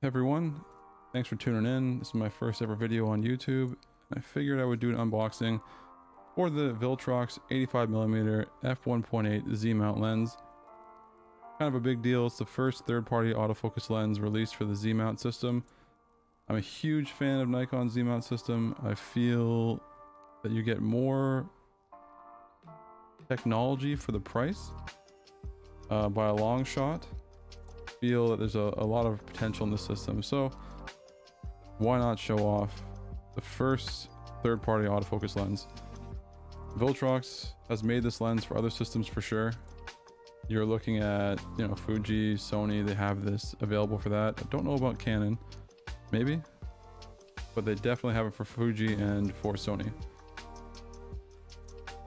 Hey everyone, thanks for tuning in. This is my first ever video on YouTube. I figured I would do an unboxing for the Viltrox 85mm f1.8 Z mount lens. Kind of a big deal. It's the first third-party autofocus lens released for the Z mount system. I'm a huge fan of Nikon Z mount system. I feel that you get more technology for the price by a long shot. Feel that there's a lot of potential in the system, so why not show off the first third-party autofocus lens. Viltrox has made this lens for other systems for sure. You're looking at, you know, Fuji, Sony, they have this available for that. I don't know about Canon, maybe, but they definitely have it for Fuji and for Sony.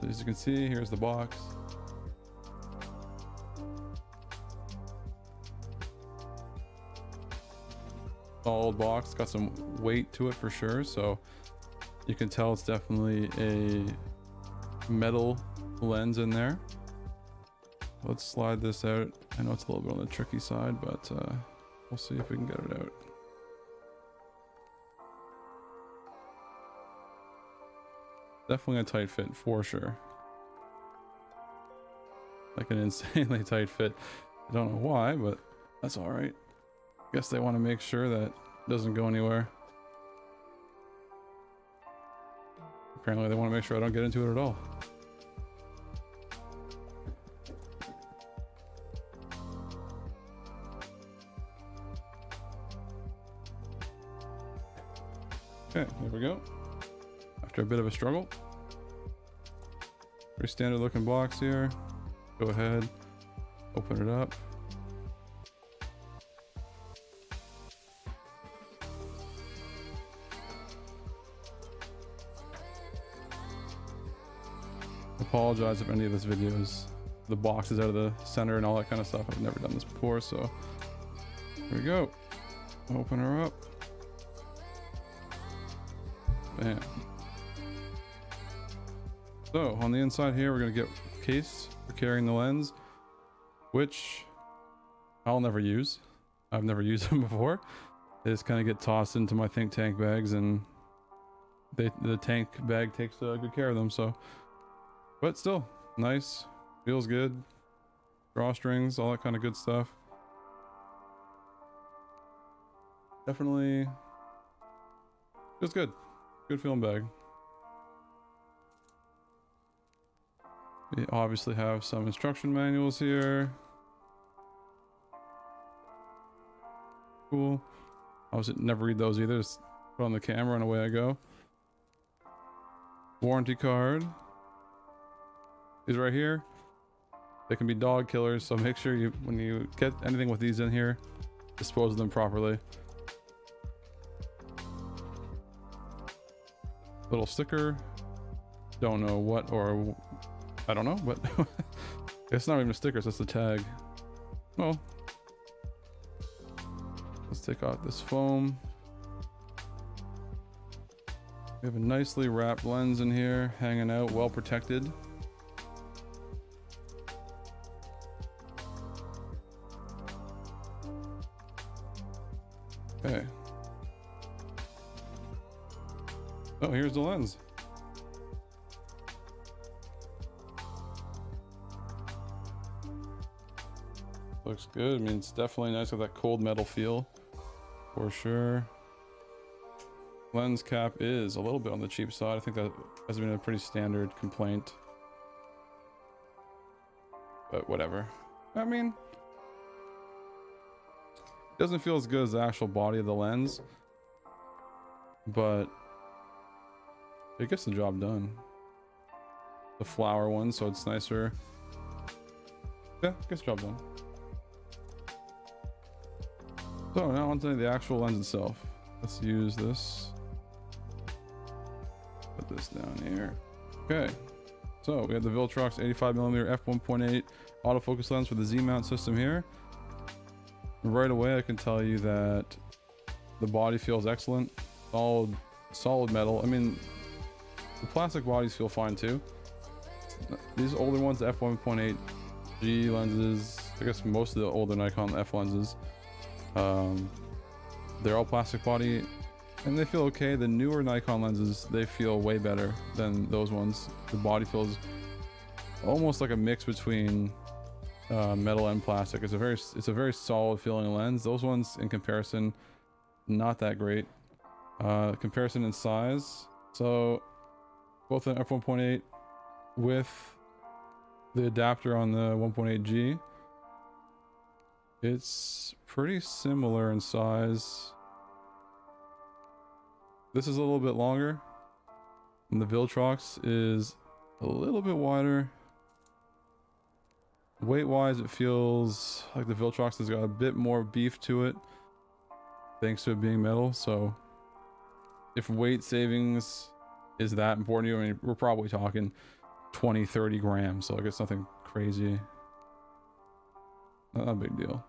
As you can see, here's the box. Solid box, got some weight to it for sure, so you can tell it's definitely a metal lens in there. Let's slide this out. I know it's a little bit on the tricky side, but we'll see if we can get it out. Definitely a tight fit for sure, like an insanely tight fit. I don't know why, but that's all right. Guess they want to make sure that it doesn't go anywhere. Apparently they want to make sure I don't get into it at all. Okay, here we go. After a bit of a struggle. Pretty standard looking box here. Go ahead, open it up. Apologize if any of this videos, the box is out of the center and all that kind of stuff. I've never done this before, so here we go. Open her up. Bam. So on the inside here, we're gonna get a case for carrying the lens, which I'll never use. I've never used them before. They just kind of get tossed into my think tank bags, and the tank bag takes good care of them. So. But still, nice, feels good. Drawstrings, all that kind of good stuff. Definitely feels good. Good feeling bag. We obviously have some instruction manuals here. Cool. Obviously never read those either. Just put on the camera and away I go. Warranty card. These right here, they can be dog killers, so make sure you, when you get anything with these in here, dispose of them properly. Little sticker, don't know what, or I don't know, but it's not even a sticker, it's just a tag. Well, let's take off this foam. We have a nicely wrapped lens in here, hanging out, well protected. Okay. Oh, here's the lens. Looks good. I mean, it's definitely nice with that cold metal feel, for sure. Lens cap is a little bit on the cheap side. I think that has been a pretty standard complaint. But whatever. I mean, doesn't feel as good as the actual body of the lens, but it gets the job done. The flower one, so it's nicer. Yeah, gets the job done. So now onto the actual lens itself. Let's use this. Put this down here. Okay. So we have the Viltrox 85mm f1.8 autofocus lens for the Z mount system here. Right away I can tell you that the body feels excellent. Solid metal. I mean, the plastic bodies feel fine too. These older ones, the f1.8 G lenses, I guess most of the older Nikon F lenses, They're all plastic body and they feel okay. The newer Nikon lenses, they feel way better than those ones. The body feels almost like a mix between metal and plastic. It's a very solid feeling lens. Those ones in comparison, not that great. Comparison in size. So both an f1.8 with the adapter on the 1.8 Z, it's pretty similar in size. This is a little bit longer, and the Viltrox is a little bit wider. Weight wise, it feels like the Viltrox has got a bit more beef to it thanks to it being metal. So if weight savings is that important to you, I mean, we're probably talking 20-30 grams, so like it's nothing crazy, not a big deal.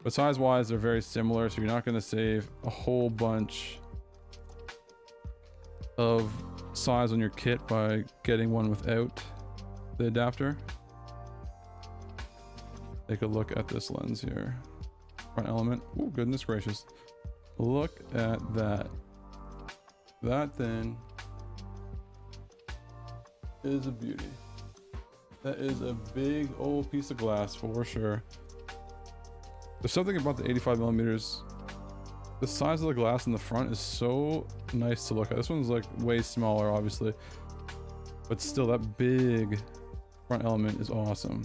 But size wise, they're very similar, so you're not going to save a whole bunch of size on your kit by getting one without the adapter. Take a look at this lens here. Front element. Oh, goodness gracious. Look at that. That thing is a beauty. That is a big old piece of glass for sure. There's something about the 85 millimeters. The size of the glass in the front is so nice to look at. This one's like way smaller, obviously, but still that big front element is awesome.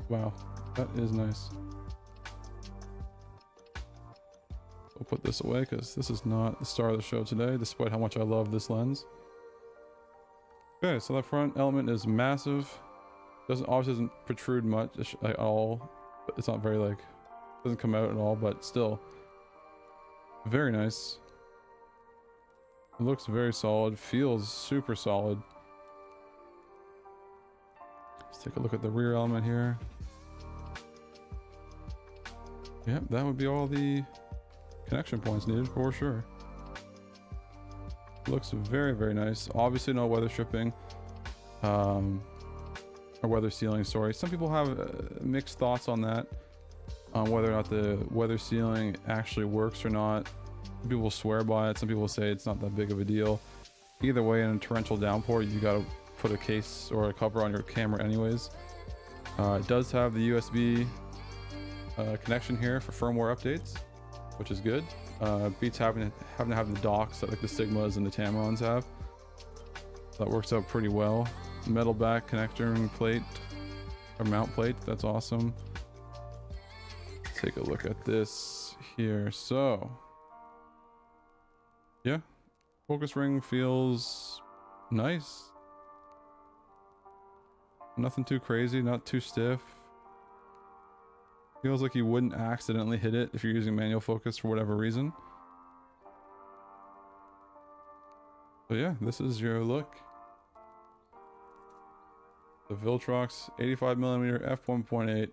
Wow, that is nice. We'll put this away because this is not the star of the show today, despite how much I love this lens. Okay, so that front element is massive. Obviously doesn't protrude much at all. But it's not very like, doesn't come out at all, but still very nice. It looks very solid, feels super solid. Let's take a look at the rear element here. Yep, that would be all the connection points needed for sure. Looks very, very nice. Obviously no weather stripping, or weather sealing, sorry. Some people have mixed thoughts on that, on whether or not the weather sealing actually works or not. Some people swear by it, some people say it's not that big of a deal. Either way, in a torrential downpour, you gotta put a case or a cover on your camera anyways. It does have the USB connection here for firmware updates, which is good. Beats having to have the docks that like the Sigmas and the Tamrons have. That works out pretty well. Metal back connector plate or mount plate, that's awesome. Let's take a look at this here. So yeah, focus ring feels nice. Nothing too crazy, not too stiff. Feels like you wouldn't accidentally hit it if you're using manual focus for whatever reason. So yeah, this is your look. The Viltrox 85mm f1.8.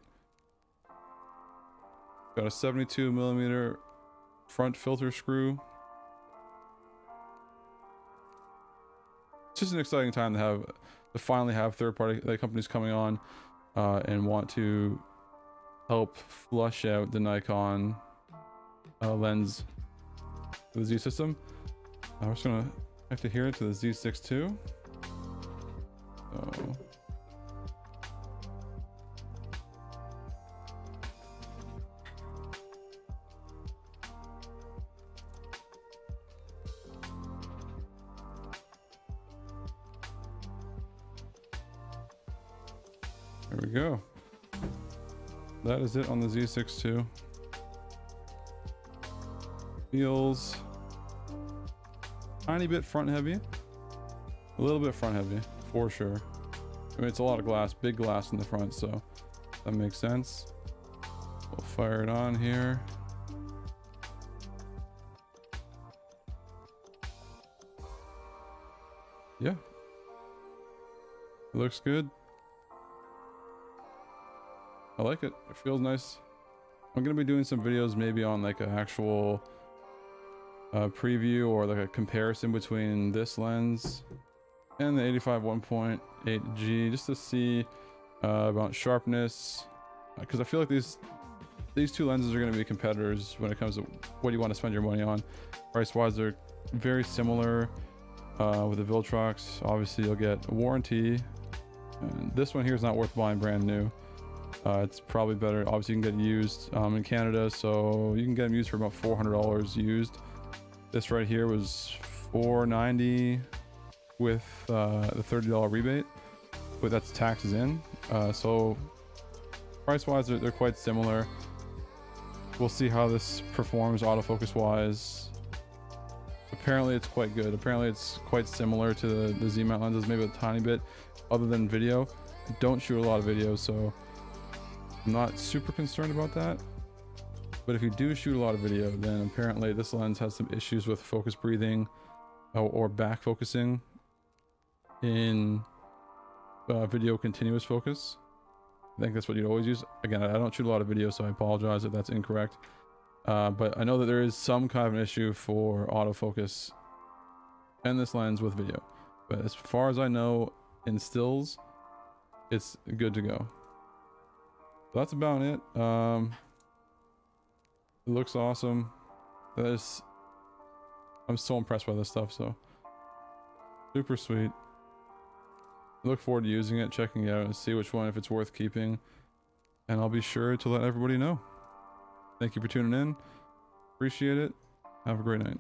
Got a 72mm front filter screw. It's just an exciting time to finally have third-party companies coming on and want to help flush out the Nikon lens for the Z system. We're just gonna connect it here to the Z6 II. So there we go. That is it on the Z6 II. Feels tiny bit front heavy. A little bit front heavy, for sure. I mean, it's a lot of glass, big glass in the front, so that makes sense. We'll fire it on here. Yeah. It looks good. I like it. It feels nice. I'm gonna be doing some videos maybe on like an actual preview or like a comparison between this lens and the 85 1.8 Z, just to see about sharpness, because I feel like these these two lenses are going to be competitors when it comes to what you want to spend your money on. Price wise, they're very similar. With the Viltrox, obviously you'll get a warranty, and this one here is not worth buying brand new. It's probably better, obviously you can get used in Canada, so you can get them used for about $400 used. This right here was $490 with the $30 rebate, but that's taxes in. So price wise they're quite similar. We'll see how this performs autofocus wise. Apparently it's quite good. Apparently it's quite similar to the Z mount lenses, maybe a tiny bit, other than video. I don't shoot a lot of videos, so I'm not super concerned about that. But if you do shoot a lot of video, then apparently this lens has some issues with focus breathing or back focusing in video continuous focus. I think that's what you'd always use. Again, I don't shoot a lot of video, so I apologize if that's incorrect. But I know that there is some kind of an issue for autofocus and this lens with video. But as far as I know, in stills, it's good to go. So that's about it. It looks awesome. I'm so impressed by this stuff, so super sweet. I look forward to using it, checking it out, and see which one, if it's worth keeping. And I'll be sure to let everybody know. Thank you for tuning in. Appreciate it. Have a great night.